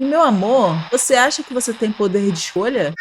E meu amor, você acha que você tem poder de escolha?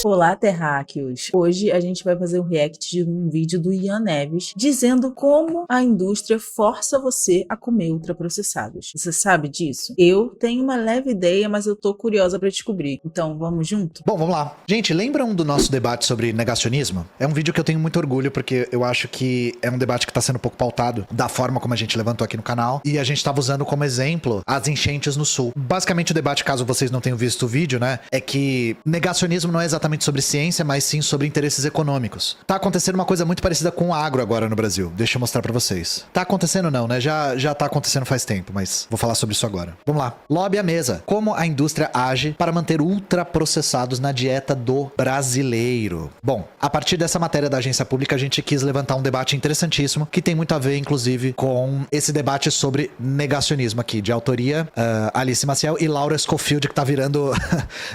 Olá, terráqueos! Hoje a gente vai fazer um react de um vídeo do Ian Neves dizendo como a indústria força você a comer ultraprocessados. Você sabe disso? Eu tenho uma leve ideia, mas eu tô curiosa pra descobrir. Então, vamos junto? Bom, vamos lá. Gente, lembram do nosso debate sobre negacionismo? É um vídeo que eu tenho muito orgulho, porque eu acho que é um debate que tá sendo um pouco pautado da forma como a gente levantou aqui no canal. E a gente tava usando como exemplo as enchentes no sul. Basicamente, o debate, caso vocês não tenham visto o vídeo, né, é que negacionismo não é exatamente sobre ciência, mas sim sobre interesses econômicos. Tá acontecendo uma coisa muito parecida com o agro agora no Brasil. Deixa eu mostrar pra vocês. Tá acontecendo não, né? Já tá acontecendo faz tempo, mas vou falar sobre isso agora. Vamos lá. Lobby à mesa. Como a indústria age para manter ultraprocessados na dieta do brasileiro? Bom, a partir dessa matéria da agência pública, a gente quis levantar um debate interessantíssimo, que tem muito a ver, inclusive, com esse debate sobre negacionismo aqui, de autoria Alice Maciel e Laura Scofield, que tá virando...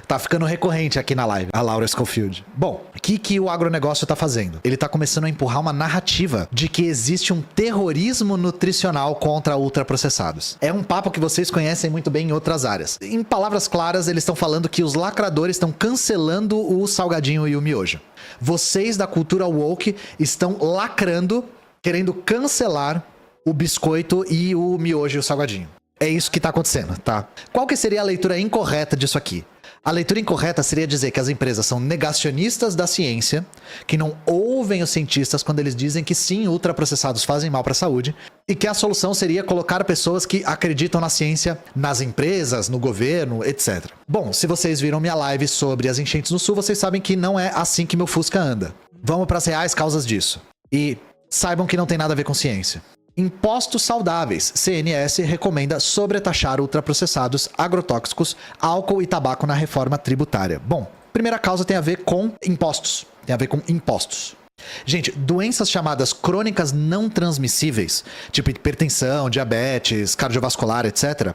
tá ficando recorrente aqui na live, a Laura Scofield. Bom, o que o agronegócio tá fazendo? Ele tá começando a empurrar uma narrativa de que existe um terrorismo nutricional contra ultraprocessados. É um papo que vocês conhecem muito bem em outras áreas. Em palavras claras, eles estão falando que os lacradores estão cancelando o salgadinho e o miojo. Vocês da cultura woke estão lacrando, querendo cancelar o biscoito e o miojo e o salgadinho. É isso que tá acontecendo, tá? Qual que seria a leitura incorreta disso aqui? A leitura incorreta seria dizer que as empresas são negacionistas da ciência, que não ouvem os cientistas quando eles dizem que sim, ultraprocessados fazem mal para a saúde, e que a solução seria colocar pessoas que acreditam na ciência nas empresas, no governo, etc. Bom, se vocês viram minha live sobre as enchentes no sul, vocês sabem que não é assim que meu Fusca anda. Vamos para as reais causas disso. E saibam que não tem nada a ver com ciência. Impostos saudáveis. CNS recomenda sobretaxar ultraprocessados, agrotóxicos, álcool e tabaco na reforma tributária. Bom, primeira causa tem a ver com impostos. Tem a ver com impostos. Gente, doenças chamadas crônicas não transmissíveis, tipo hipertensão, diabetes, cardiovascular, etc.,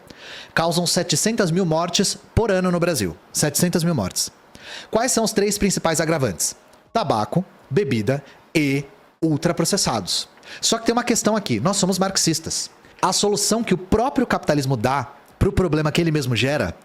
causam 700 mil mortes por ano no Brasil. 700 mil mortes. Quais são os 3 principais agravantes? Tabaco, bebida e ultraprocessados. Só que tem uma questão aqui, nós somos marxistas. A solução que o próprio capitalismo dá para o problema que ele mesmo gera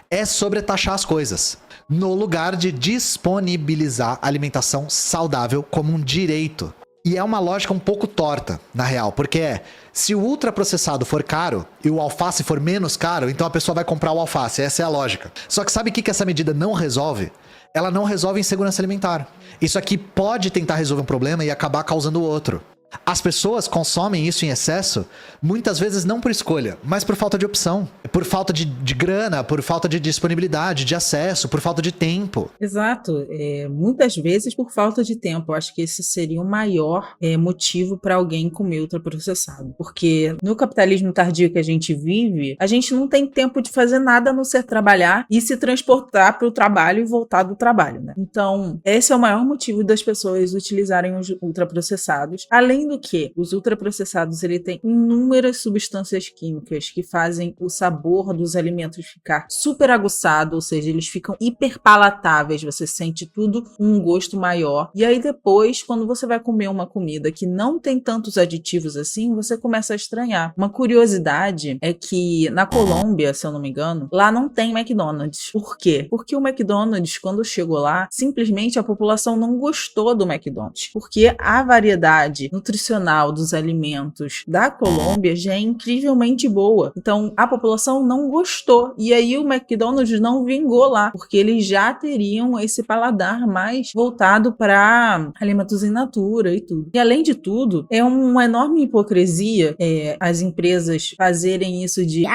é sobretaxar as coisas, no lugar de disponibilizar alimentação saudável como um direito. E é uma lógica um pouco torta, na real, porque se o ultraprocessado for caro e o alface for menos caro, então a pessoa vai comprar o alface, essa é a lógica. Só que sabe o que essa medida não resolve? Ela não resolve insegurança alimentar. Isso aqui pode tentar resolver um problema e acabar causando outro. As pessoas consomem isso em excesso, muitas vezes não por escolha, mas por falta de opção. Por falta de grana, por falta de disponibilidade, de acesso, por falta de tempo. Exato. Muitas vezes por falta de tempo. Eu acho que esse seria o maior motivo para alguém comer ultraprocessado. Porque no capitalismo tardio que a gente vive, a gente não tem tempo de fazer nada a não ser trabalhar e se transportar para o trabalho e voltar do trabalho, né? Então, esse é o maior motivo das pessoas utilizarem os ultraprocessados. Além do que, os ultraprocessados ele tem inúmeras substâncias químicas que fazem o sabor dos alimentos ficar super aguçado, ou seja, eles ficam hiper palatáveis, você sente tudo um gosto maior. E aí depois, quando você vai comer uma comida que não tem tantos aditivos assim, você começa a estranhar. Uma curiosidade é que na Colômbia, se eu não me engano, lá não tem McDonald's. Por quê? Porque o McDonald's, quando chegou lá, simplesmente a população não gostou do McDonald's, porque a variedade nutricional dos alimentos da Colômbia já é incrivelmente boa. Então, a população não gostou. E aí o McDonald's não vingou lá, porque eles já teriam esse paladar mais voltado para alimentos in natura e tudo. E além de tudo, é uma enorme hipocrisia as empresas fazerem isso de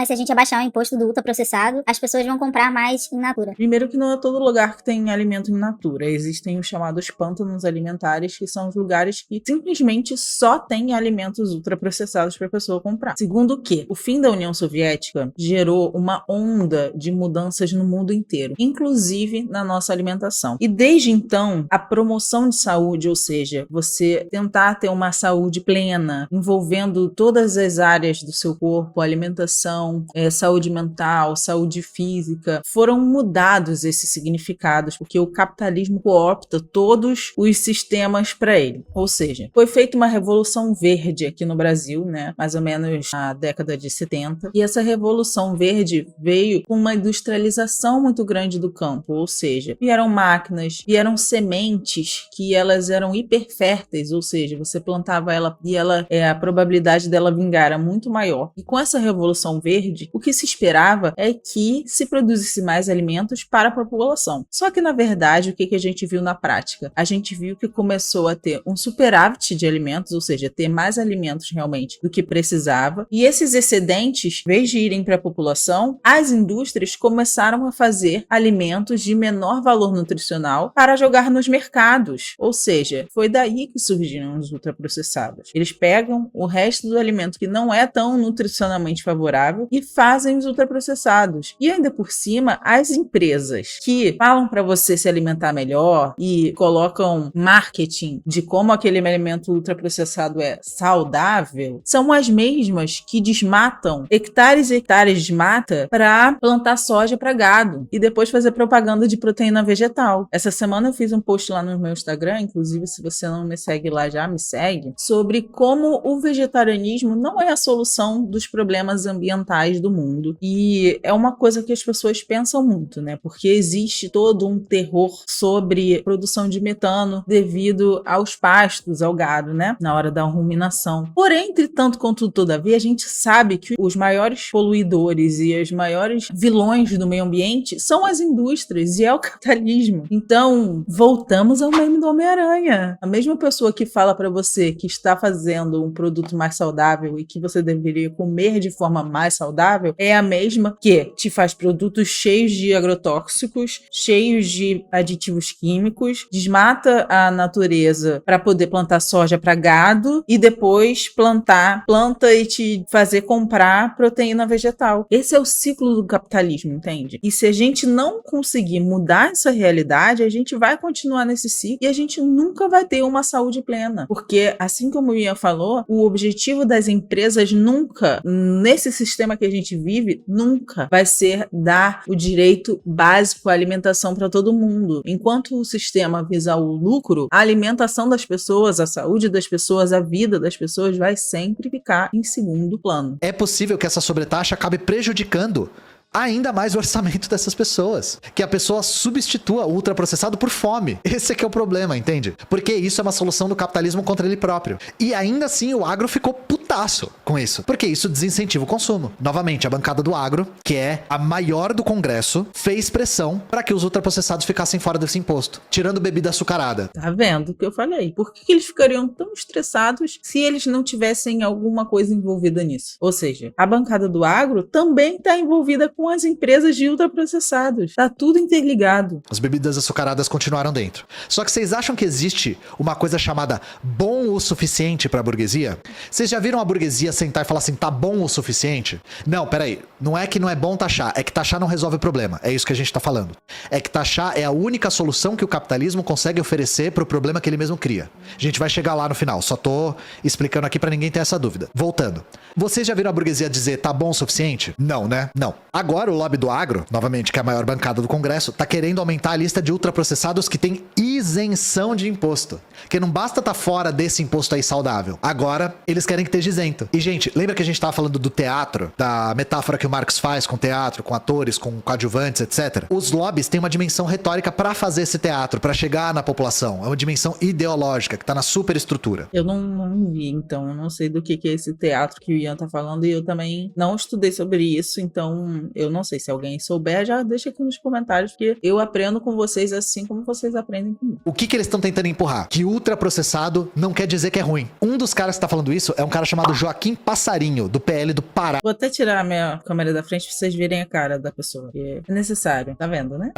se a gente abaixar o imposto do ultraprocessado, as pessoas vão comprar mais in natura. Primeiro que não é todo lugar que tem alimento in natura. Existem os chamados pântanos alimentares, que são os lugares que simplesmente só tem alimentos ultraprocessados para a pessoa comprar. Segundo que o fim da União Soviética gerou uma onda de mudanças no mundo inteiro, inclusive na nossa alimentação. E desde então, a promoção de saúde, ou seja, você tentar ter uma saúde plena, envolvendo todas as áreas do seu corpo, alimentação, saúde mental, saúde física, foram mudados esses significados, porque o capitalismo coopta todos os sistemas para ele. Ou seja, foi Foi feita uma revolução verde aqui no Brasil, né? Mais ou menos na década de 70. E essa revolução verde veio com uma industrialização muito grande do campo, ou seja, vieram máquinas, vieram sementes que elas eram hiperférteis, ou seja, você plantava ela e a probabilidade dela vingar era muito maior. E com essa revolução verde, o que se esperava é que se produzisse mais alimentos para a população. Só que, na verdade, o que a gente viu na prática? A gente viu que começou a ter um superávit de alimentos, ou seja, ter mais alimentos realmente do que precisava. E esses excedentes, em vez de irem para a população, as indústrias começaram a fazer alimentos de menor valor nutricional para jogar nos mercados. Ou seja, foi daí que surgiram os ultraprocessados. Eles pegam o resto do alimento que não é tão nutricionalmente favorável e fazem os ultraprocessados. E ainda por cima, as empresas que falam para você se alimentar melhor e colocam marketing de como aquele alimento ultraprocessado é saudável, são as mesmas que desmatam hectares e hectares de mata para plantar soja para gado e depois fazer propaganda de proteína vegetal. Essa semana eu fiz um post lá no meu Instagram, inclusive se você não me segue lá já, me segue, sobre como o vegetarianismo não é a solução dos problemas ambientais do mundo. E é uma coisa que as pessoas pensam muito, né? Porque existe todo um terror sobre produção de metano devido aos pastos, ao gado, né? Na hora da ruminação. Porém, entretanto, contudo, todavia, a gente sabe que os maiores poluidores e os maiores vilões do meio ambiente são as indústrias e é o capitalismo. Então, voltamos ao meme do Homem-Aranha. A mesma pessoa que fala para você que está fazendo um produto mais saudável e que você deveria comer de forma mais saudável é a mesma que te faz produtos cheios de agrotóxicos, cheios de aditivos químicos, desmata a natureza para poder plantar soja para gado e depois planta e te fazer comprar proteína vegetal. Esse é o ciclo do capitalismo, entende? E se a gente não conseguir mudar essa realidade, a gente vai continuar nesse ciclo e a gente nunca vai ter uma saúde plena. Porque, assim como o Ian falou, o objetivo das empresas nunca, nesse sistema que a gente vive, nunca vai ser dar o direito básico à alimentação para todo mundo. Enquanto o sistema visa o lucro, a alimentação das pessoas, a saúde das pessoas, a vida das pessoas vai sempre ficar em segundo plano. É possível que essa sobretaxa acabe prejudicando ainda mais o orçamento dessas pessoas. Que a pessoa substitua o ultraprocessado por fome. Esse é que é o problema, entende? Porque isso é uma solução do capitalismo contra ele próprio. E ainda assim o agro ficou putaço com isso. Porque isso desincentiva o consumo. Novamente, a bancada do agro, que é a maior do Congresso, fez pressão para que os ultraprocessados ficassem fora desse imposto. Tirando bebida açucarada. Tá vendo o que eu falei? Por que eles ficariam tão estressados se eles não tivessem alguma coisa envolvida nisso? Ou seja, a bancada do agro também está envolvida com as empresas de ultraprocessados. Tá tudo interligado. As bebidas açucaradas continuaram dentro. Só que vocês acham que existe uma coisa chamada bom o suficiente pra burguesia? Vocês já viram a burguesia sentar e falar assim, tá bom o suficiente? Não, peraí. Não é que não é bom taxar, é que taxar não resolve o problema. É isso que a gente tá falando. É que taxar é a única solução que o capitalismo consegue oferecer pro problema que ele mesmo cria. A gente vai chegar lá no final, só tô explicando aqui pra ninguém ter essa dúvida. Voltando. Vocês já viram a burguesia dizer tá bom o suficiente? Não, né? Não. Agora o lobby do agro, novamente, que é a maior bancada do Congresso, tá querendo aumentar a lista de ultraprocessados que tem isenção de imposto. Que não basta tá fora desse imposto aí saudável. Agora, eles querem que esteja isento. E, gente, lembra que a gente tava falando do teatro? Da metáfora que o Marx faz com teatro, com atores, com coadjuvantes, etc. Os lobbies têm uma dimensão retórica pra fazer esse teatro, pra chegar na população. É uma dimensão ideológica, que tá na superestrutura. Eu não vi, então, eu não sei do que é esse teatro que o Ian tá falando, e eu também não estudei sobre isso, então eu não sei. Se alguém souber, já deixa aqui nos comentários, porque eu aprendo com vocês assim como vocês aprendem comigo. O que eles estão tentando empurrar? Que ultraprocessado não quer dizer que é ruim. Um dos caras que tá falando isso é um cara chamado Joaquim Passarinho, do PL do Pará. Vou até tirar a minha câmera da frente pra vocês verem a cara da pessoa, porque é necessário, tá vendo, né?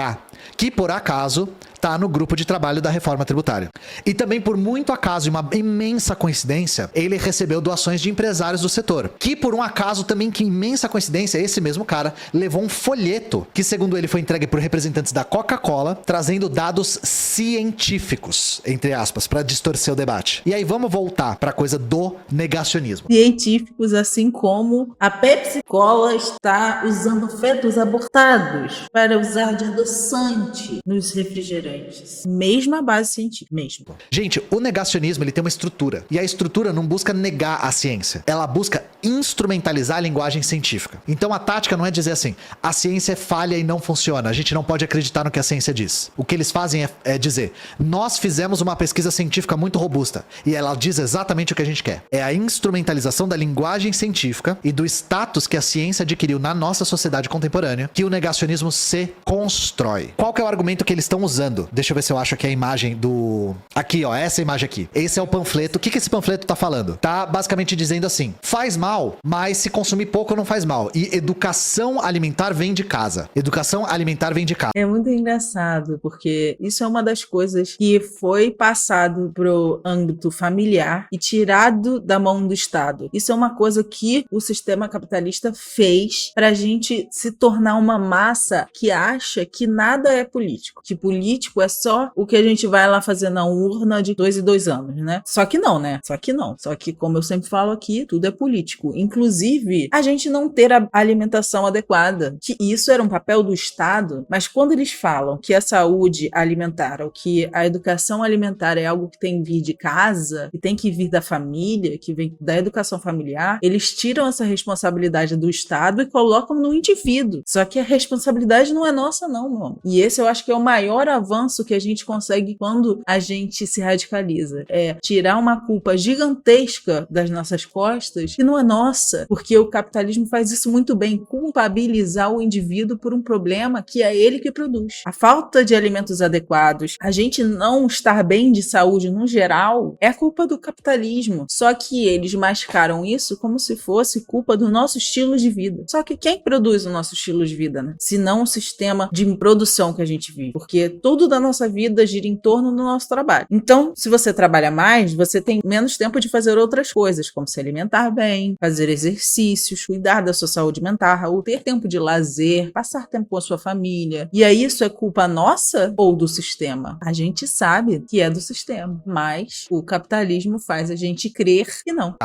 Que por acaso tá no grupo de trabalho da reforma tributária. E também por muito acaso e uma imensa coincidência, ele recebeu doações de empresários do setor. Que por um acaso também, que imensa coincidência, esse mesmo cara levou um folheto que, segundo ele, foi entregue por representantes da Coca-Cola, trazendo dados científicos, entre aspas, para distorcer o debate. E aí vamos voltar para a coisa do negacionismo. Científicos, assim como a Pepsi Cola está usando fetos abortados para usar de adoçante nos refrigerantes. Mesma base científica, mesmo. Gente, o negacionismo ele tem uma estrutura. E a estrutura não busca negar a ciência. Ela busca instrumentalizar a linguagem científica. Então a tática não é dizer assim, a ciência é falha e não funciona, a gente não pode acreditar no que a ciência diz. O que eles fazem é dizer, nós fizemos uma pesquisa científica muito robusta e ela diz exatamente o que a gente quer. É a instrumentalização da linguagem científica e do status que a ciência adquiriu na nossa sociedade contemporânea que o negacionismo se constrói. Qual que é o argumento que eles estão usando? Deixa eu ver se eu acho aqui a imagem do... Aqui, ó, essa imagem aqui. Esse é o panfleto. O que esse panfleto tá falando? Tá basicamente dizendo assim, faz mal, mas se consumir pouco não faz mal. E educação alimentar vem de casa. Educação alimentar vem de casa. É muito engraçado, porque isso é uma das coisas que foi passado pro âmbito familiar e tirado da mão do Estado. Isso é uma coisa que o sistema capitalista fez pra gente se tornar uma massa que acha que nada é político. Que político é só o que a gente vai lá fazer na urna de 2 em 2 anos, né? Só que não, né? Só que não. Só que, como eu sempre falo aqui, tudo é político. Inclusive, a gente não ter a alimentação adequada. Que isso era um papel do Estado, mas quando eles falam que a saúde alimentar ou que a educação alimentar é algo que tem que vir de casa, que tem que vir da família, que vem da educação familiar, eles tiram essa responsabilidade do Estado e colocam no indivíduo. Só que a responsabilidade não é nossa, não, meu amor. E esse eu acho que é o maior avanço que a gente consegue quando a gente se radicaliza. É tirar uma culpa gigantesca das nossas costas que não é nossa, porque o capitalismo faz isso muito bem, culpabilizar o indivíduo por um problema que é ele que produz. A falta de alimentos adequados, a gente não estar bem de saúde no geral, é culpa do capitalismo. Só que eles mascaram isso como se fosse culpa do nosso estilo de vida. Só que quem produz o nosso estilo de vida, né? Se não o sistema de produção que a gente vive. Porque tudo da nossa vida gira em torno do nosso trabalho. Então, se você trabalha mais, você tem menos tempo de fazer outras coisas, como se alimentar bem, fazer exercícios, cuidar da sua saúde mental, ou ter tempo de lazer, passar tempo com a sua família. E aí isso é culpa nossa ou do sistema? A gente sabe que é do sistema, mas o capitalismo faz a gente crer que não.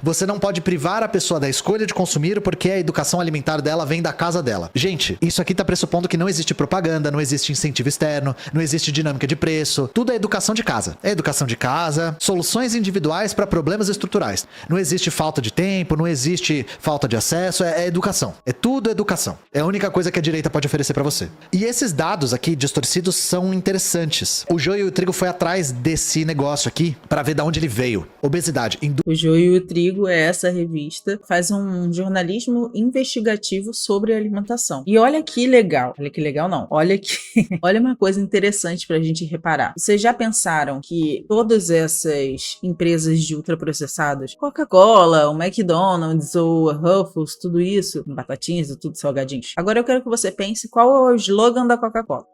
Você não pode privar a pessoa da escolha de consumir porque a educação alimentar dela vem da casa dela. Gente, isso aqui tá pressupondo que não existe propaganda, não existe incentivo externo, não existe dinâmica de preço. Tudo é educação de casa. É educação de casa, soluções individuais para problemas estruturais. Não existe falta de tempo, não existe falta de acesso, é educação. É tudo educação. É a única coisa que a direita pode oferecer para você. E esses dados aqui distorcidos são interessantes. O Joio e o Trigo foi atrás desse negócio aqui para ver de onde ele veio. Obesidade. O Joio e o Trigo é essa revista, faz um jornalismo investigativo sobre alimentação. E olha que legal. Olha que legal não. Olha que olha uma coisa interessante pra gente reparar. Vocês já pensaram que todas essas empresas de ultraprocessados, Coca-Cola, o McDonald's ou a Ruffles, tudo isso, batatinhas e tudo salgadinhos. Agora eu quero que você pense qual é o slogan da Coca-Cola.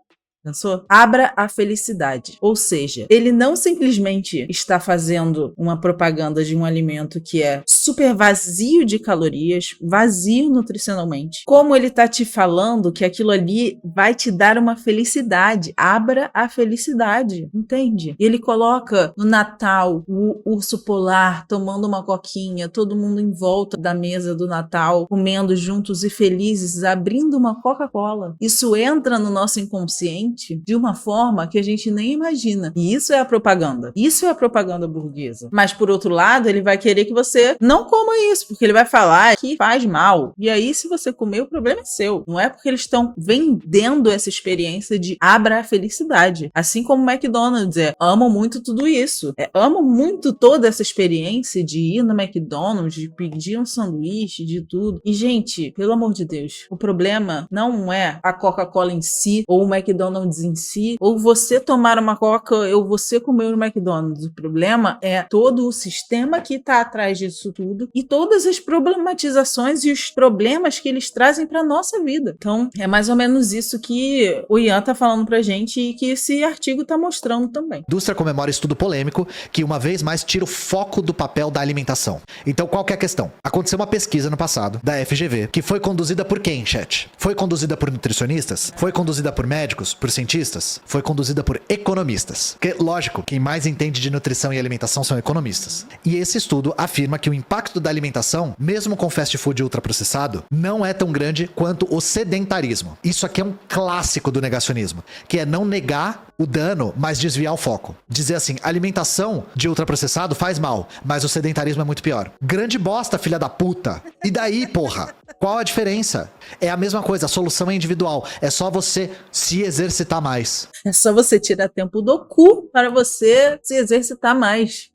Pensou? Abra a felicidade. Ou seja, ele não simplesmente está fazendo uma propaganda de um alimento que é super vazio de calorias, vazio nutricionalmente, como ele está te falando que aquilo ali vai te dar uma felicidade. Abra a felicidade, entende? E ele coloca no Natal o urso polar tomando uma coquinha, todo mundo em volta da mesa do Natal, comendo juntos e felizes, abrindo uma Coca-Cola. Isso entra no nosso inconsciente de uma forma que a gente nem imagina. E isso é a propaganda. Isso é a propaganda burguesa. Mas, por outro lado, ele vai querer que você não coma isso, porque ele vai falar que faz mal. E aí, se você comer, o problema é seu. Não é porque eles estão vendendo essa experiência de abra a felicidade. Assim como o McDonald's amo muito tudo isso. Amo muito toda essa experiência de ir no McDonald's, de pedir um sanduíche, de tudo. E, gente, pelo amor de Deus, o problema não é a Coca-Cola em si ou o McDonald's McDonald's em si, ou você tomar uma Coca, ou você comer no McDonald's. O problema é todo o sistema que está atrás disso tudo e todas as problematizações e os problemas que eles trazem para nossa vida. Então, é mais ou menos isso que o Ian tá falando pra gente e que esse artigo tá mostrando também. A indústria comemora estudo polêmico que, uma vez mais, tira o foco do papel da alimentação. Então, qual que é a questão? Aconteceu uma pesquisa no passado, da FGV, que foi conduzida por quem, chat? Foi conduzida por nutricionistas? Foi conduzida por médicos? Por cientistas? Foi conduzida por economistas. Porque, lógico, quem mais entende de nutrição e alimentação são economistas. E esse estudo afirma que o impacto da alimentação, mesmo com fast food ultraprocessado, não é tão grande quanto o sedentarismo. Isso aqui é um clássico do negacionismo, que é não negar o dano, mas desviar o foco. Dizer assim, alimentação de ultraprocessado faz mal, mas o sedentarismo é muito pior. Grande bosta, filha da puta. E daí, porra? Qual a diferença? É a mesma coisa, a solução é individual. É só você se exercitar mais. É só você tirar tempo do cu para você se exercitar mais.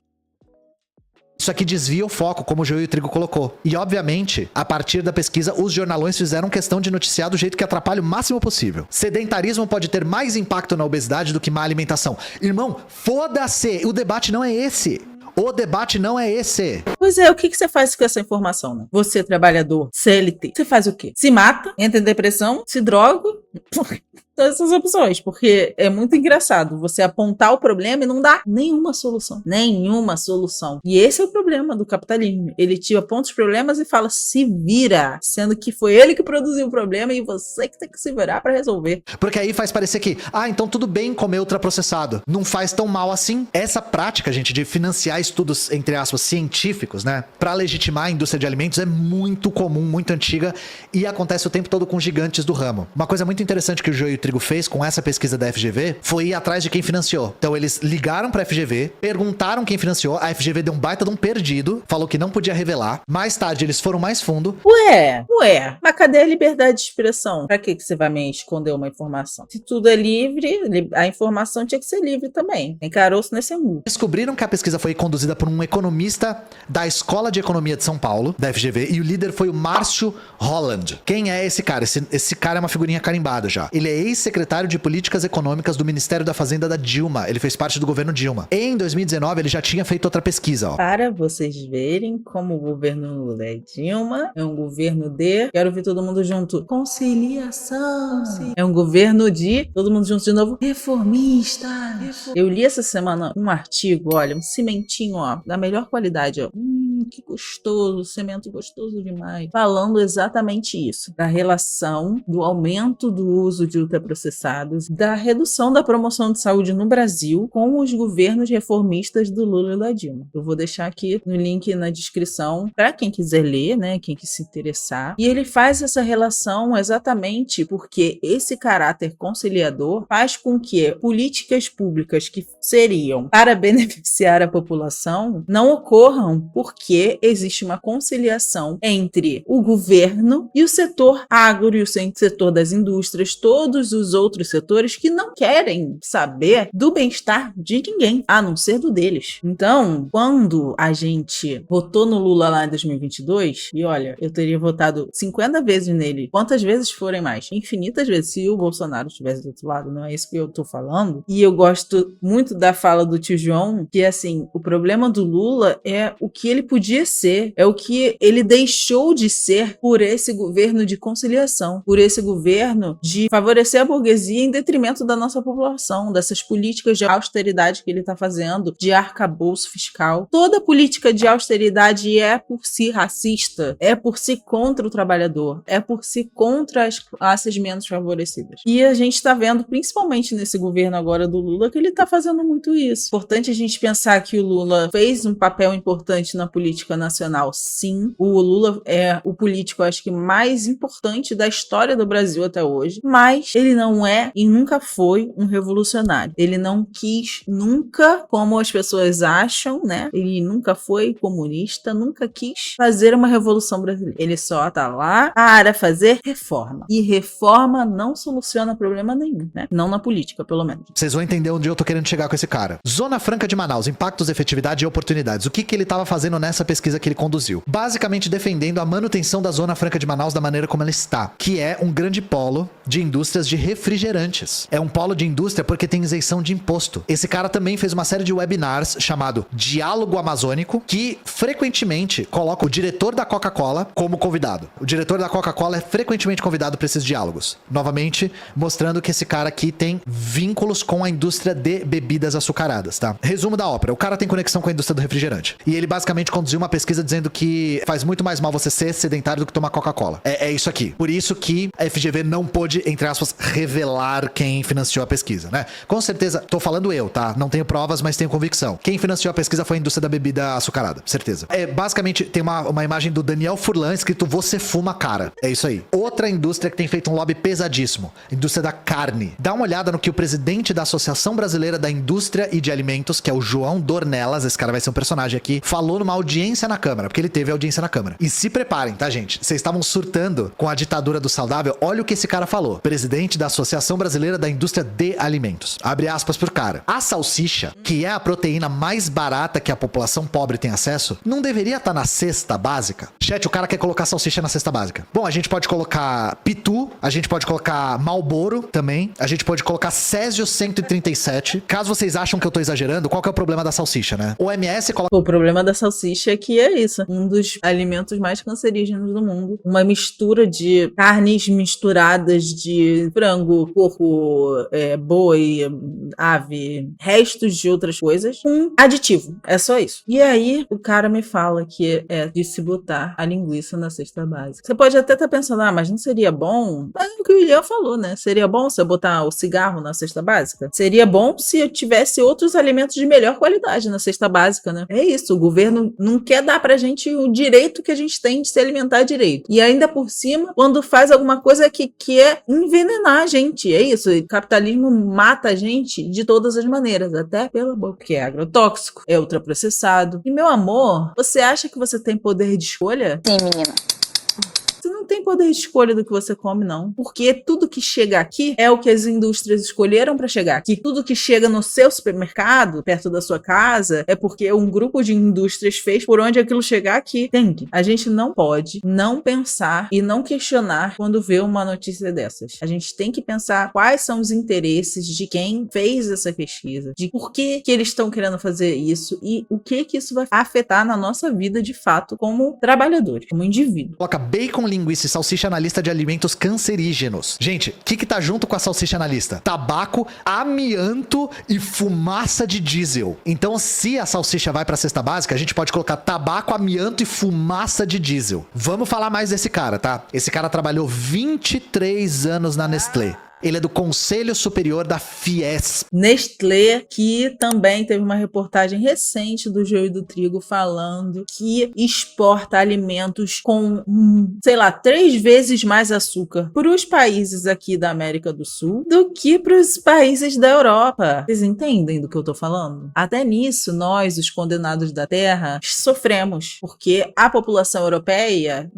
Isso aqui desvia o foco, como o Joio e o Trigo colocou. E, obviamente, a partir da pesquisa, os jornalões fizeram questão de noticiar do jeito que atrapalha o máximo possível. Sedentarismo pode ter mais impacto na obesidade do que má alimentação. Irmão, foda-se! O debate não é esse. O debate não é esse. Pois é, o que você faz com essa informação, né? Você, trabalhador, CLT, você faz o quê? Se mata, entra em depressão, se droga... Todas essas opções, porque é muito engraçado você apontar o problema e não dar nenhuma solução. Nenhuma solução. E esse é o problema do capitalismo. Ele te aponta os problemas e fala, se vira, sendo que foi ele que produziu o problema e você que tem que se virar pra resolver. Porque aí faz parecer que, então tudo bem comer ultraprocessado, não faz tão mal assim. Essa prática, gente, de financiar estudos, entre aspas, científicos, né, pra legitimar a indústria de alimentos é muito comum, muito antiga e acontece o tempo todo com gigantes do ramo. Uma coisa muito interessante que o Joio e o Trigo fez com essa pesquisa da FGV foi ir atrás de quem financiou. Então eles ligaram pra FGV, perguntaram quem financiou, a FGV deu um baita de um perdido, falou que não podia revelar. Mais tarde eles foram mais fundo. Ué, mas cadê a liberdade de expressão? Pra que você vai me esconder uma informação? Se tudo é livre, a informação tinha que ser livre também. Tem caroço nesse mundo. Descobriram que a pesquisa foi conduzida por um economista da Escola de Economia de São Paulo, da FGV, e o líder foi o Márcio Holland. Quem é esse cara? Esse cara é uma figurinha carimbada já. Ele é ex-secretário de Políticas Econômicas do Ministério da Fazenda da Dilma. Ele fez parte do governo Dilma. Em 2019, ele já tinha feito outra pesquisa, ó. Para vocês verem como o governo Lula e Dilma é um governo de... Quero ver todo mundo junto. Conciliação. É um governo de... Todo mundo junto de novo. Reformista. Eu li essa semana um artigo, olha, um cimentinho, ó, da melhor qualidade, ó. Que gostoso, cimento gostoso demais. Falando exatamente isso. Da relação do aumento do uso de ultraprocessados, da redução da promoção de saúde no Brasil com os governos reformistas do Lula e da Dilma. Eu vou deixar aqui no link na descrição para quem quiser ler, né, quem que se interessar. E ele faz essa relação exatamente porque esse caráter conciliador faz com que políticas públicas que seriam para beneficiar a população não ocorram porque existe uma conciliação entre o governo e o setor agro e o setor das indústrias, todos os outros setores que não querem saber do bem-estar de ninguém, a não ser do deles. Então, quando a gente votou no Lula lá em 2022, e olha, eu teria votado 50 vezes nele, quantas vezes forem mais? Infinitas vezes, se o Bolsonaro estivesse do outro lado, não é isso que eu tô falando. E eu gosto muito da fala do tio João, que é assim, o problema do Lula é o que ele podia ser, é o que ele deixou de ser por esse governo de conciliação, por esse governo de favorecer a burguesia em detrimento da nossa população, dessas políticas de austeridade que ele está fazendo, de arcabouço fiscal. Toda política de austeridade é por si racista, é por si contra o trabalhador, é por si contra as classes menos favorecidas. E a gente está vendo, principalmente nesse governo agora do Lula, que ele está fazendo muito isso. Importante a gente pensar que o Lula fez um papel importante na política nacional, sim. O Lula é o político, acho que mais importante da história do Brasil até hoje, mas ele não é e nunca foi um revolucionário. Ele não quis nunca, como as pessoas acham, né? Ele nunca foi comunista, nunca quis fazer uma revolução brasileira. Ele só tá lá para fazer reforma. E reforma não soluciona problema nenhum, né? Não na política, pelo menos. Vocês vão entender onde eu tô querendo chegar com esse cara. Zona Franca de Manaus, impactos, efetividade e oportunidades. O que ele tava fazendo nessa pesquisa que ele conduziu. Basicamente defendendo a manutenção da Zona Franca de Manaus da maneira como ela está, que é um grande polo de indústrias de refrigerantes. É um polo de indústria porque tem isenção de imposto. Esse cara também fez uma série de webinars chamado Diálogo Amazônico, que frequentemente coloca o diretor da Coca-Cola como convidado. O diretor da Coca-Cola é frequentemente convidado para esses diálogos. Novamente, mostrando que esse cara aqui tem vínculos com a indústria de bebidas açucaradas, tá? Resumo da ópera. O cara tem conexão com a indústria do refrigerante. E ele basicamente conduziu uma pesquisa dizendo que faz muito mais mal você ser sedentário do que tomar Coca-Cola. É isso aqui. Por isso que a FGV não pôde, entre aspas, revelar quem financiou a pesquisa, né? Com certeza, tô falando eu, tá? Não tenho provas, mas tenho convicção. Quem financiou a pesquisa foi a indústria da bebida açucarada, certeza. Basicamente, tem uma imagem do Daniel Furlan escrito "Você fuma, cara". É isso aí. Outra indústria que tem feito um lobby pesadíssimo, indústria da carne. Dá uma olhada no que o presidente da Associação Brasileira da Indústria e de Alimentos, que é o João Dornelas, esse cara vai ser um personagem aqui, falou numa audiência na Câmara, porque ele teve audiência na Câmara. E se preparem, tá, gente? Vocês estavam surtando com a ditadura do saudável. Olha o que esse cara falou. Presidente da Associação Brasileira da Indústria de Alimentos. Abre aspas pro cara. A salsicha, que é a proteína mais barata que a população pobre tem acesso, não deveria estar na cesta básica? Chat, o cara quer colocar salsicha na cesta básica. Bom, a gente pode colocar Pitu, a gente pode colocar Marlboro também, a gente pode colocar Césio 137. Caso vocês acham que eu tô exagerando, qual que é o problema da salsicha, né? O OMS coloca... O problema da salsicha é que é isso, um dos alimentos mais cancerígenos do mundo. Uma mistura de carnes misturadas de frango, porco, boi, ave, restos de outras coisas, com aditivo. É só isso. E aí, o cara me fala que é de se botar a linguiça na cesta básica. Você pode até estar pensando, mas não seria bom? Mas é o que o William falou, né? Seria bom se eu botar o cigarro na cesta básica? Seria bom se eu tivesse outros alimentos de melhor qualidade na cesta básica, né? É isso, o governo não quer dar pra gente o direito que a gente tem de se alimentar direito. E ainda por cima, quando faz alguma coisa que quer envenenar a gente. É isso, o capitalismo mata a gente de todas as maneiras, até pela boca, porque é agrotóxico, é ultraprocessado. E meu amor, você acha que você tem poder de escolha? Sim, menina. Você não tem poder de escolha do que você come, não. Porque tudo que chega aqui é o que as indústrias escolheram para chegar aqui. Tudo que chega no seu supermercado, perto da sua casa, é porque um grupo de indústrias fez por onde aquilo chegar aqui. Entende? A gente não pode não pensar e não questionar quando vê uma notícia dessas. A gente tem que pensar quais são os interesses de quem fez essa pesquisa, de por que eles estão querendo fazer isso e o que isso vai afetar na nossa vida de fato como trabalhadores, como indivíduo. Coloca bacon, linguiça e salsicha na lista de alimentos cancerígenos. Gente, o que tá junto com a salsicha na lista? Tabaco, amianto e fumaça de diesel. Então, se a salsicha vai pra cesta básica, a gente pode colocar tabaco, amianto e fumaça de diesel. Vamos falar mais desse cara, tá? Esse cara trabalhou 23 anos na Nestlé. Ele é do Conselho Superior da Fiesp. Nestlé, que também teve uma reportagem recente do Joio do Trigo falando que exporta alimentos com, 3 vezes mais açúcar para os países aqui da América do Sul do que para os países da Europa. Vocês entendem do que eu tô falando? Até nisso, nós, os condenados da terra, sofremos, porque a população europeia,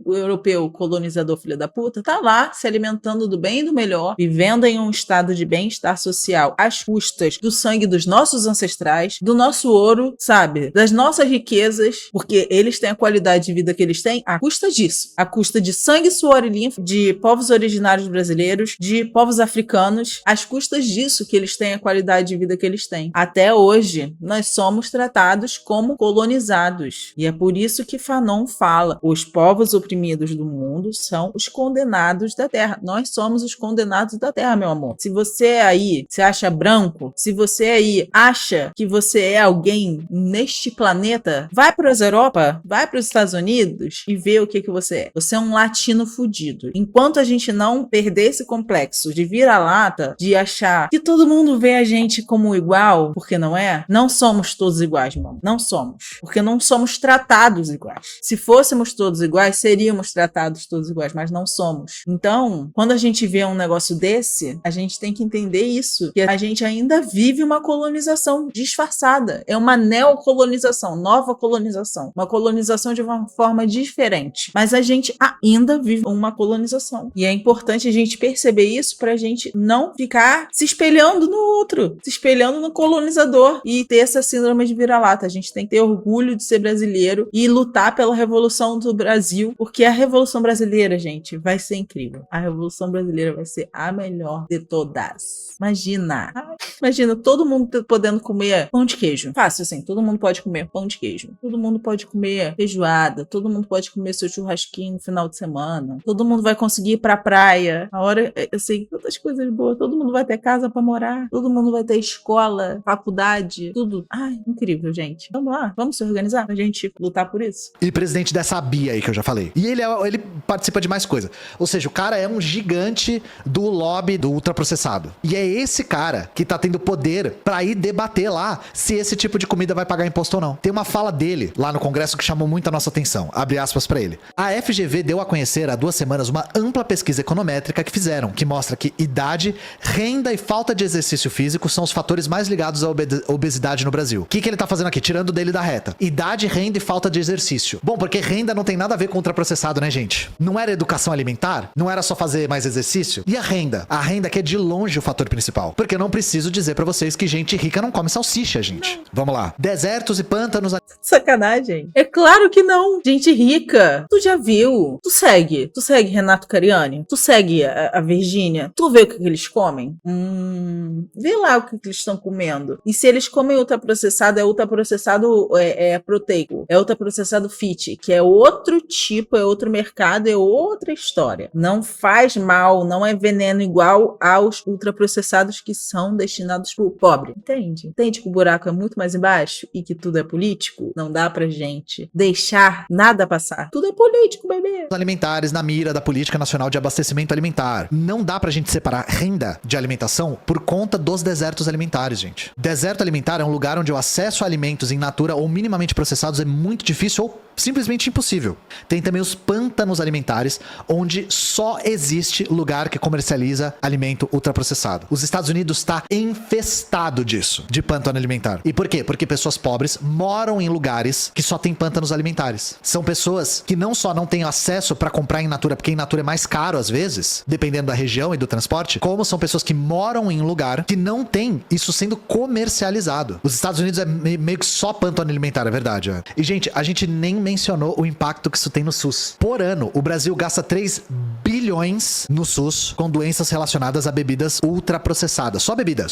o europeu colonizador filho da puta, tá lá se alimentando do bem do melhor, vivendo em um estado de bem-estar social às custas do sangue dos nossos ancestrais, do nosso ouro, sabe? Das nossas riquezas, porque eles têm a qualidade de vida que eles têm à custa disso. À custa de sangue, suor e linfa de povos originários brasileiros, de povos africanos, às custas disso que eles têm a qualidade de vida que eles têm. Até hoje, nós somos tratados como colonizados. E é por isso que Fanon fala, os povos oprimidos do mundo são os condenados da terra. Nós somos os condenados da terra, meu amor. Se você aí se acha branco, se você aí acha que você é alguém neste planeta, vai para as Europa, vai para os Estados Unidos e vê o que você é. Você é um latino fudido. Enquanto a gente não perder esse complexo de vira-lata, de achar que todo mundo vê a gente como igual, porque não é, não somos todos iguais, meu amor. Não somos. Porque não somos tratados iguais. Se fôssemos todos iguais, seríamos tratados todos iguais, mas não somos. Então, quando a gente vê vê um negócio desse, a gente tem que entender isso, que a gente ainda vive uma colonização disfarçada. É uma neocolonização, nova colonização. Uma colonização de uma forma diferente. Mas a gente ainda vive uma colonização. E é importante a gente perceber isso pra gente não ficar se espelhando no outro, se espelhando no colonizador e ter essa síndrome de vira-lata. A gente tem que ter orgulho de ser brasileiro e lutar pela Revolução do Brasil, porque a Revolução Brasileira, gente, vai ser incrível. A Revolução Brasileira vai ser a melhor de todas. Imagina todo mundo podendo comer pão de queijo. Fácil assim, todo mundo pode comer pão de queijo. Todo mundo pode comer feijoada. Todo mundo pode comer seu churrasquinho no final de semana. Todo mundo vai conseguir ir pra praia. A hora, eu sei, tantas coisas boas. Todo mundo vai ter casa pra morar. Todo mundo vai ter escola, faculdade, tudo. Ai, incrível, gente. Vamos lá, vamos se organizar pra gente lutar por isso. E presidente dessa BIA aí que eu já falei. E ele participa de mais coisa. Ou seja, o cara é um gigante do lobby do ultraprocessado. E é esse cara que tá tendo poder pra ir debater lá se esse tipo de comida vai pagar imposto ou não. Tem uma fala dele lá no Congresso que chamou muito a nossa atenção. Abre aspas pra ele. A FGV deu a conhecer há 2 semanas uma ampla pesquisa econométrica que fizeram, que mostra que idade, renda e falta de exercício físico são os fatores mais ligados à obesidade no Brasil. O que ele tá fazendo aqui? Tirando dele da reta. Idade, renda e falta de exercício. Bom, porque renda não tem nada a ver com ultraprocessado, né, gente? Não era educação alimentar? Não era só fazer mais exercício? E a renda? A renda que é de longe o fator principal. Porque eu não preciso dizer pra vocês que gente rica não come salsicha, gente. Não. Vamos lá. Desertos e pântanos... Sacanagem. É claro que não. Gente rica. Tu já viu. Tu segue Renato Cariani. Tu segue a Virgínia. Tu vê o que eles comem. Vê lá o que eles estão comendo. E se eles comem ultraprocessado, é ultraprocessado proteico. É ultraprocessado fit, que é outro tipo, é outro mercado, é outra história. Não faz mal, não é veneno igual aos ultraprocessados que são destinados pro pobre. Entende? Entende que o buraco é muito mais embaixo e que tudo é político? Não dá pra gente deixar nada passar. Tudo é político, bebê. Alimentares na mira da Política Nacional de Abastecimento Alimentar. Não dá pra gente separar renda de alimentação por conta dos desertos alimentares, gente. Deserto alimentar é um lugar onde o acesso a alimentos in natura ou minimamente processados é muito difícil ou simplesmente impossível. Tem também os pântanos alimentares, onde só existe lugar que comercializa alimento ultraprocessado. Os Estados Unidos está infestado disso, de pântano alimentar. E por quê? Porque pessoas pobres moram em lugares que só tem pântanos alimentares. São pessoas que não só não têm acesso para comprar in natura, porque in natura é mais caro às vezes, dependendo da região e do transporte, como são pessoas que moram em um lugar que não tem isso sendo comercializado. Os Estados Unidos é meio que só pântano alimentar, é verdade. É. E, gente, a gente nem mencionou o impacto que isso tem no SUS. Por ano, o Brasil gasta 3 bilhões no SUS com doenças relacionadas a bebidas ultraprocessadas. Só bebida.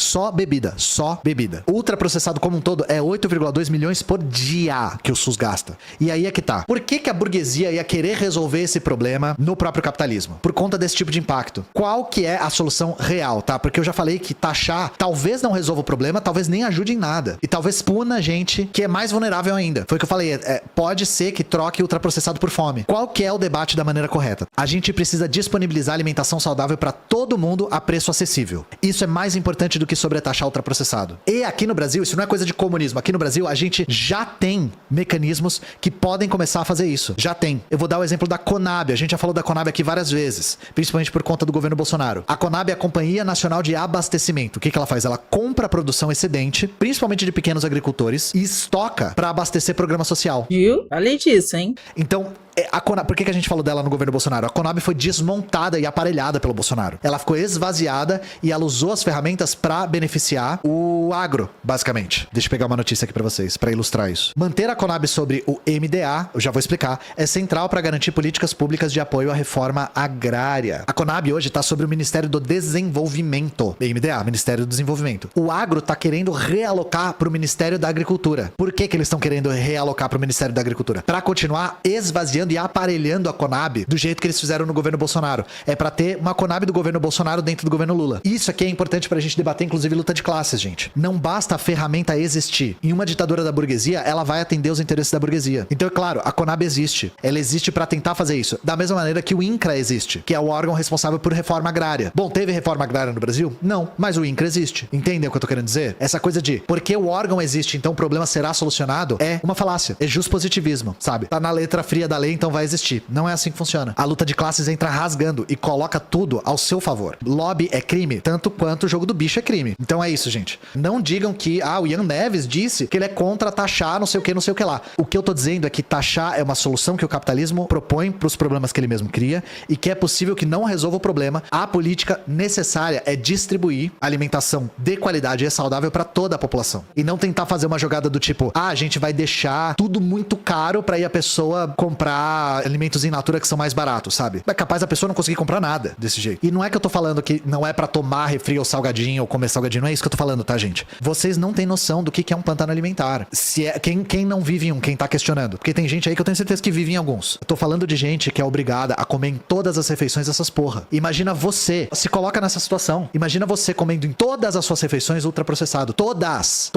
Ultraprocessado como um todo é 8,2 milhões por dia que o SUS gasta. E aí é que tá. Por que a burguesia ia querer resolver esse problema no próprio capitalismo? Por conta desse tipo de impacto. Qual que é a solução real, tá? Porque eu já falei que taxar talvez não resolva o problema, talvez nem ajude em nada. E talvez puna gente que é mais vulnerável ainda. Foi o que eu falei. Pode ser que troque ultraprocessado por fome. Qual que é o debate da maneira correta? A gente precisa disponibilizar alimentação saudável para todo mundo a preço acessível. Isso é mais importante do que sobretaxar ultraprocessado. E aqui no Brasil, isso não é coisa de comunismo. Aqui no Brasil, a gente já tem mecanismos que podem começar a fazer isso. Já tem. Eu vou dar o exemplo da Conab. A gente já falou da Conab aqui várias vezes, principalmente por conta do governo Bolsonaro. A Conab é a Companhia Nacional de Abastecimento. O que ela faz? Ela compra a produção excedente, principalmente de pequenos agricultores, e estoca para abastecer programa social. Viu? Falei disso, hein? Então, a Conab, por que a gente falou dela no governo Bolsonaro? A Conab foi desmontada e aparelhada pelo Bolsonaro. Ela ficou esvaziada e ela usou as ferramentas para beneficiar o agro, basicamente. Deixa eu pegar uma notícia aqui para vocês, para ilustrar isso. Manter a Conab sobre o MDA, eu já vou explicar, é central para garantir políticas públicas de apoio à reforma agrária. A Conab hoje está sobre o Ministério do Desenvolvimento. MDA, Ministério do Desenvolvimento. O agro tá querendo realocar para o Ministério da Agricultura. Por que eles estão querendo realocar para o Ministério da Agricultura? Para continuar esvaziando e aparelhando a Conab do jeito que eles fizeram no governo Bolsonaro. É pra ter uma Conab do governo Bolsonaro dentro do governo Lula. Isso aqui é importante pra gente debater, inclusive, luta de classes, gente. Não basta a ferramenta existir. Em uma ditadura da burguesia, ela vai atender os interesses da burguesia. Então, é claro, a Conab existe. Ela existe pra tentar fazer isso. Da mesma maneira que o INCRA existe, que é o órgão responsável por reforma agrária. Bom, teve reforma agrária no Brasil? Não, mas o INCRA existe. Entendem o que eu tô querendo dizer? Essa coisa de porque o órgão existe, então o problema será solucionado, é uma falácia. É justpositivismo, sabe? Tá na letra fria da lei então vai existir. Não é assim que funciona. A luta de classes entra rasgando e coloca tudo ao seu favor. Lobby é crime, tanto quanto o jogo do bicho é crime. Então é isso, gente. Não digam que, o Ian Neves disse que ele é contra taxar não sei o que lá. O que eu tô dizendo é que taxar é uma solução que o capitalismo propõe pros problemas que ele mesmo cria e que é possível que não resolva o problema. A política necessária é distribuir alimentação de qualidade e saudável pra toda a população. E não tentar fazer uma jogada do tipo, a gente vai deixar tudo muito caro pra ir a pessoa comprar alimentos in natura que são mais baratos, sabe? É capaz a pessoa não conseguir comprar nada desse jeito. E não é que eu tô falando que não é pra tomar refri ou salgadinho ou comer salgadinho, não é isso que eu tô falando, tá, gente? Vocês não têm noção do que é um pantano alimentar. Se é quem não vive em um, quem tá questionando. Porque tem gente aí que eu tenho certeza que vive em alguns. Eu tô falando de gente que é obrigada a comer em todas as refeições essas porra. Imagina você, se coloca nessa situação. Imagina você comendo em todas as suas refeições ultraprocessado. Todas.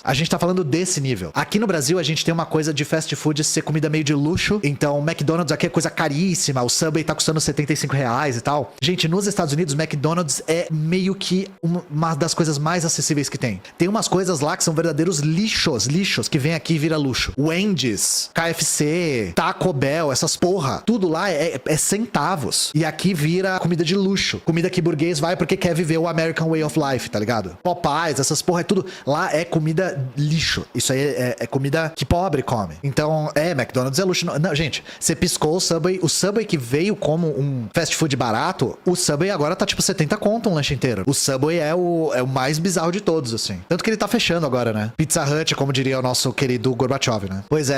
A gente tá falando desse nível. Aqui no Brasil a gente tem uma coisa de fast food ser comida meio de luxo. Então o McDonald's aqui é coisa caríssima. O Subway tá custando R$75 e tal. Gente, nos Estados Unidos, McDonald's é meio que uma das coisas mais acessíveis que tem. Tem umas coisas lá que são verdadeiros lixos, que vem aqui e vira luxo. Wendy's, KFC, Taco Bell, essas porra, tudo lá é centavos. E aqui vira comida de luxo. Comida que burguês vai porque quer viver o American Way of Life, tá ligado? Popeyes, essas porra, é tudo. Lá é comida lixo. Isso aí é comida que pobre come. Então, McDonald's é luxo. Não, gente, você piscou o Subway. O Subway que veio como um fast food barato, o Subway agora tá tipo 70 conto um lanche inteiro. O Subway é o mais bizarro de todos, assim. Tanto que ele tá fechando agora, né? Pizza Hut, como diria o nosso querido Gorbachev, né? Pois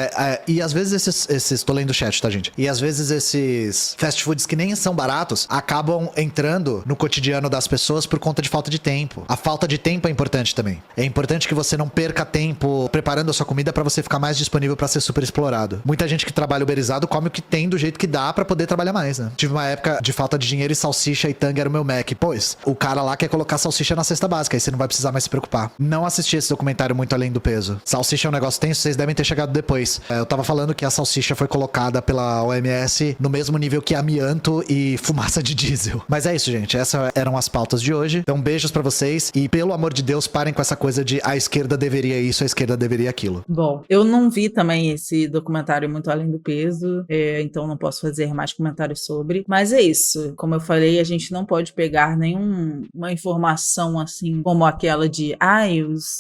e às vezes esses tô lendo o chat, tá, gente? E às vezes esses fast foods que nem são baratos acabam entrando no cotidiano das pessoas por conta de falta de tempo. A falta de tempo é importante também. É importante que você não perca tempo preparando a sua comida pra você ficar mais disponível pra ser super explorado. Muita gente que trabalha uberizado come o que tem do jeito que dá pra poder trabalhar mais, né? Tive uma época de falta de dinheiro e salsicha e tanga era o meu Mac. Pois, o cara lá quer colocar salsicha na cesta básica, aí você não vai precisar mais se preocupar. Não assisti esse documentário Muito Além do Peso. Salsicha é um negócio tenso, vocês devem ter chegado depois. Eu tava falando que a salsicha foi colocada pela OMS no mesmo nível que amianto e fumaça de diesel. Mas é isso, gente. Essas eram as pautas de hoje. Então, beijos pra vocês e, pelo amor de Deus, parem com essa coisa de a esquerda deveria isso, a esquerda deveria aquilo. Bom, eu não vi também esse documentário Muito Além do Peso, então não posso fazer mais comentários sobre. Mas é isso. Como eu falei, a gente não pode pegar nenhuma informação assim como aquela de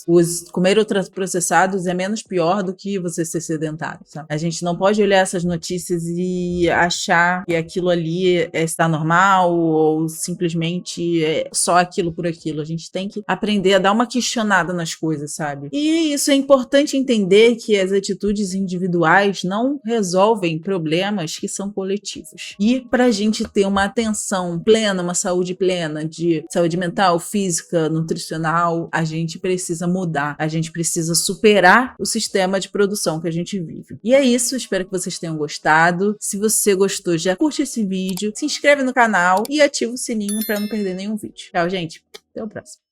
os comer ultraprocessados é menos pior do que você ser sedentário, sabe? A gente não pode olhar essas notícias e achar que aquilo ali está normal ou simplesmente é só aquilo por aquilo. A gente tem que aprender a dar uma questionada nas coisas, sabe? E isso é importante entender que as atitudes individuais não resolvem problemas que são coletivos. E pra gente ter uma atenção plena, uma saúde plena de saúde mental, física, nutricional, a gente precisa mudar, a gente precisa superar o sistema de produção que a gente vive. E é isso, espero que vocês tenham gostado. Se você gostou, já curte esse vídeo, se inscreve no canal e ativa o sininho para não perder nenhum vídeo. Tchau, gente. Até o próximo.